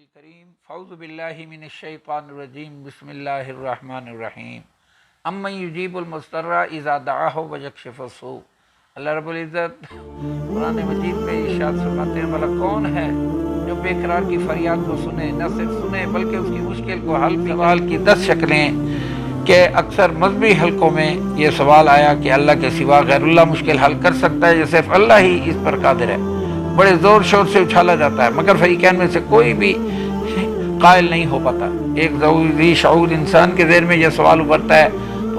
الکریم فاعوذ باللہ من الشیطان الرجیم بسم اللہ الرحمن الرحیم امن یجیب المضطر اذا دعاہ ویکشف السوء۔ اللہ رب العزت قرآن مجید میں ارشاد فرماتے ہیں بھلا کون ہے جو بے قرار کی فریاد کو سنے، نہ صرف سنے بلکہ اس کی مشکل کو حل بھی۔ سوال کی 10 شکلیں کہ اکثر مذہبی حلقوں میں یہ سوال آیا کہ اللہ کے سوا غیر اللہ مشکل حل کر سکتا ہے یا صرف اللہ ہی اس پر قادر ہے، بڑے زور شور سے اچھالا جاتا ہے، مگر فریقین میں سے کوئی بھی قائل نہیں ہو پاتا۔ ایک ذی شعور انسان کے ذہن میں یہ سوال ابھرتا ہے تو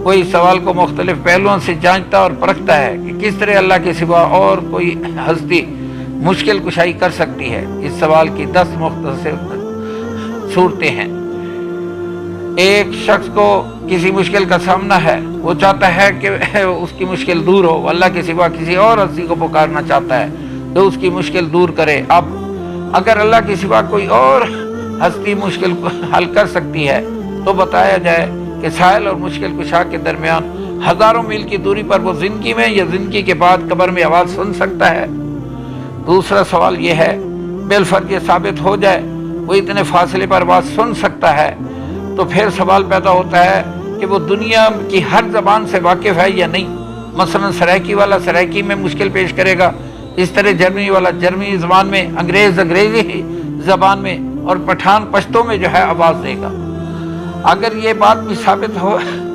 وہ اس سوال کو مختلف پہلوؤں سے جانچتا اور پرکھتا ہے کہ کس طرح اللہ کے سوا اور کوئی ہستی مشکل کشائی کر سکتی ہے۔ اس سوال کی 10 مختصر صورتیں ہیں۔ ایک شخص کو کسی مشکل کا سامنا ہے، وہ چاہتا ہے کہ اس کی مشکل دور ہو، اللہ کے سوا کسی اور ہستی کو پکارنا چاہتا ہے تو اس کی مشکل دور کرے۔ اب اگر اللہ کے سوا کوئی اور ہستی مشکل حل کر سکتی ہے تو بتایا جائے کہ سائل اور مشکل کشا کے درمیان ہزاروں میل کی دوری پر وہ زندگی میں یا زندگی کے بعد قبر میں آواز سن سکتا ہے۔ دوسرا سوال یہ ہے بالفرض یہ ثابت ہو جائے وہ اتنے فاصلے پر آواز سن سکتا ہے تو پھر سوال پیدا ہوتا ہے کہ وہ دنیا کی ہر زبان سے واقف ہے یا نہیں۔ مثلا سرائکی والا سرائکی میں مشکل پیش کرے گا، اس طرح جرمنی والا جرمنی زبان میں، انگریز انگریزی زبان میں اور پٹھان پشتو میں جو ہے آواز دے گا۔ اگر یہ بات بھی ثابت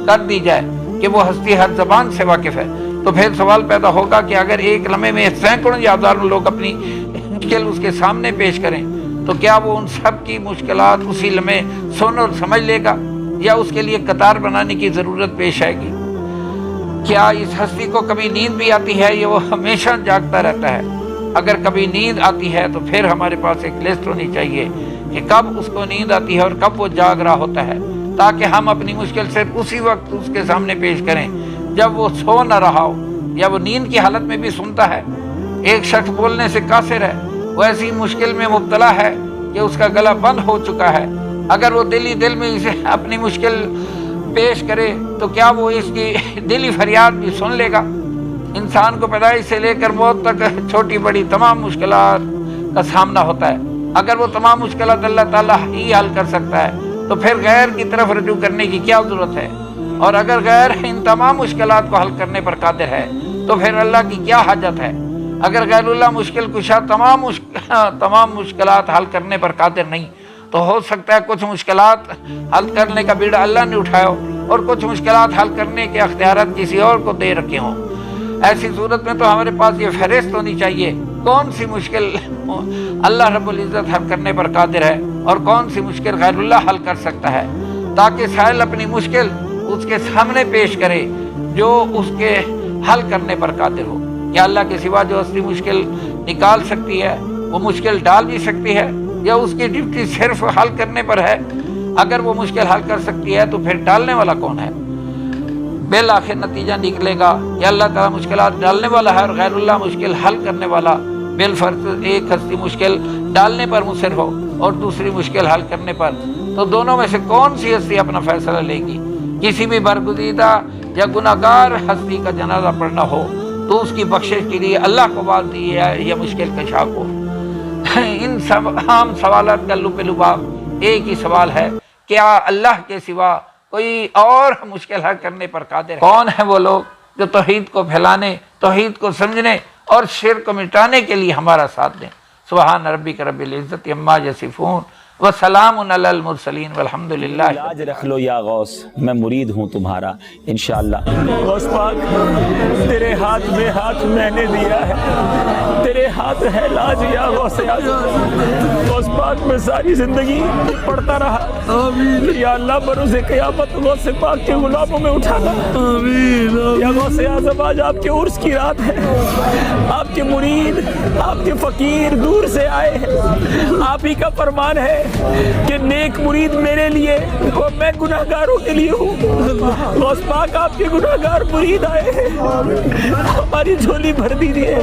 کر دی جائے کہ وہ ہستی ہر زبان سے واقف ہے تو پھر سوال پیدا ہوگا کہ اگر ایک لمحے میں سینکڑوں یا ہزاروں لوگ اپنی مشکل اس کے سامنے پیش کریں تو کیا وہ ان سب کی مشکلات اسی لمحے سن اور سمجھ لے گا یا اس کے لیے قطار بنانے کی ضرورت پیش آئے گی؟ کیا اس ہستی کو کبھی نیند بھی آتی ہے یا وہ ہمیشہ جاگتا رہتا ہے؟ اگر کبھی نیند آتی ہے تو پھر ہمارے پاس ایک لسٹ ہونی چاہیے کہ کب اس کو نیند آتی ہے اور کب وہ جاگ رہا ہوتا ہے، تاکہ ہم اپنی مشکل صرف اسی وقت اس کے سامنے پیش کریں جب وہ سو نہ رہا ہو یا وہ نیند کی حالت میں بھی سنتا ہے۔ ایک شخص بولنے سے قاصر ہے، وہ ایسی مشکل میں مبتلا ہے کہ اس کا گلا بند ہو چکا ہے، اگر وہ دل میں اسے اپنی مشکل پیش کرے تو کیا وہ اس کی دلی فریاد بھی سن لے گا؟ انسان کو پیدائش سے لے کر موت تک چھوٹی بڑی تمام مشکلات کا سامنا ہوتا ہے۔ اگر وہ تمام مشکلات اللہ تعالیٰ ہی حل کر سکتا ہے تو پھر غیر کی طرف رجوع کرنے کی کیا ضرورت ہے؟ اور اگر غیر ان تمام مشکلات کو حل کرنے پر قادر ہے تو پھر اللہ کی کیا حاجت ہے؟ اگر غیر اللہ مشکل کشا تمام مشکلات حل کرنے پر قادر نہیں تو ہو سکتا ہے کچھ مشکلات حل کرنے کا بیڑا اللہ نے اٹھایا ہو اور کچھ مشکلات حل کرنے کے اختیارات کسی اور کو دے رکھے ہوں۔ ایسی صورت میں تو ہمارے پاس یہ فہرست ہونی چاہیے کون سی مشکل اللہ رب العزت حل کرنے پر قادر ہے اور کون سی مشکل غیر اللہ حل کر سکتا ہے، تاکہ سائل اپنی مشکل اس کے سامنے پیش کرے جو اس کے حل کرنے پر قادر ہو۔ کیا اللہ کے سوا جو ہستی مشکل نکال سکتی ہے وہ مشکل ڈال بھی سکتی ہے یا اس کی ڈیوٹی صرف حل کرنے پر ہے؟ اگر وہ مشکل حل کر سکتی ہے تو پھر ڈالنے والا کون ہے؟ بالآخر نتیجہ نکلے گا کہ اللہ تعالیٰ مشکلات ڈالنے والا ہے اور غیر اللہ مشکل حل کرنے والا۔ بالفرض ایک ہستی مشکل ڈالنے پر مصر ہو اور دوسری مشکل حل کرنے پر، تو دونوں میں سے کون سی ہستی اپنا فیصلہ لے گی؟ کسی بھی برگزیدہ یا گناہگار ہستی کا جنازہ پڑھنا ہو تو اس کی بخشش کے لیے اللہ کو بات دی ہے یا مشکل کشا کو؟ ان تمام سوالات کا لباب ایک ہی سوال ہے، کیا اللہ کے سوا کوئی اور مشکل حل کرنے پر قادر ہے؟ کون ہیں وہ لوگ جو توحید کو پھیلانے، توحید کو سمجھنے اور شرک کو مٹانے کے لیے ہمارا ساتھ دیں؟ سبحان ربک رب العزت عما یصفون وسلام علی المرسلین والحمد للہ۔ لاج رکھ لو یا غوث، میں مرید ہوں تمہارا انشاءاللہ۔ غوث پاک تیرے ہاتھ میں ہاتھ میں نے دیا ہے، تیرے ہاتھ ہے لاج یا غوث اعظم۔ غوث پاک میں ساری زندگی پڑھتا رہا، یا اللہ بروز قیامت غوث پاک کے غلاموں میں اٹھانا۔ یا غوث اعظم آج آپ کے عرس کی رات ہے، آپ کے مرید، آپ کے فقیر دور سے آئے ہیں، آپ ہی کا فرمان ہے کہ نیک مرید میرے لیے اور میں گناہگاروں کے لیے ہوں۔ غوث پاک آپ کے گناہگار مرید آئے ہیں، ہماری جھولی بھر دیجیے،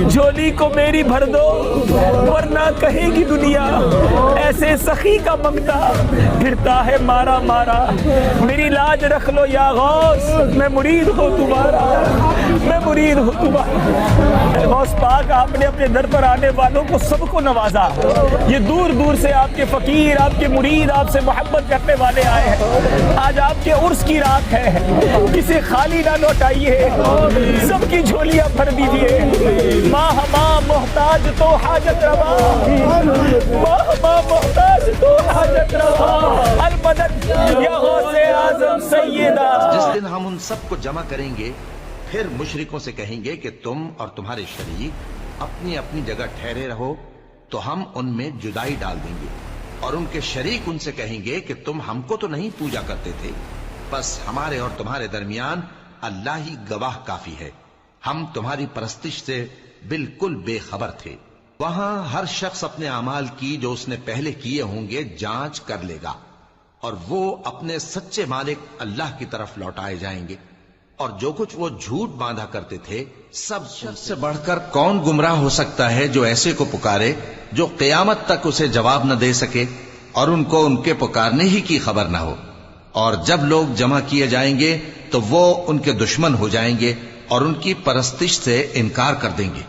جھولی کو میری بھر دو ورنہ کہے گی دنیا ایسے سخی کا منگتا پھرتا ہے مارا مارا، میری لاج رکھ لو یا غوث، میں مرید ہوں تمہارا، میں مرید ہوں تمہارا۔ غوث پاک آپ نے اپنے در پر آنے والوں کو سب کو نوازا، یہ دور دور سے آپ کے فقیر، آپ کے مرید، آپ سے محبت کرنے والے آئے ہیں۔ آج آپ کے عرس کی رات ہے، کسی خالی نہ لوٹائیے، سب کی جھولیاں بھر دیجیے۔ ماہ ماہ محتاج تو حاجت روا، ماہ ماہ محتاج تو حاجت روا، المدد یا غوث اعظم سیدہ۔ جس دن ہم ان سب کو جمع کریں گے، پھر مشرکوں سے کہیں گے کہ تم اور تمہارے شریک اپنی اپنی جگہ ٹھہرے رہو، تو ہم ان میں جدائی ڈال دیں گے، اور ان کے شریک ان سے کہیں گے کہ تم ہم کو تو نہیں پوجا کرتے تھے، بس ہمارے اور تمہارے درمیان اللہ ہی گواہ کافی ہے، ہم تمہاری پرستش سے بالکل بے خبر تھے۔ وہاں ہر شخص اپنے اعمال کی جو اس نے پہلے کیے ہوں گے جانچ کر لے گا، اور وہ اپنے سچے مالک اللہ کی طرف لوٹائے جائیں گے، اور جو کچھ وہ جھوٹ باندھا کرتے تھے سب سے بڑھ کر کون گمراہ ہو سکتا ہے جو ایسے کو پکارے جو قیامت تک اسے جواب نہ دے سکے اور ان کو ان کے پکارنے ہی کی خبر نہ ہو۔ اور جب لوگ جمع کیے جائیں گے تو وہ ان کے دشمن ہو جائیں گے اور ان کی پرستش سے انکار کر دیں گے۔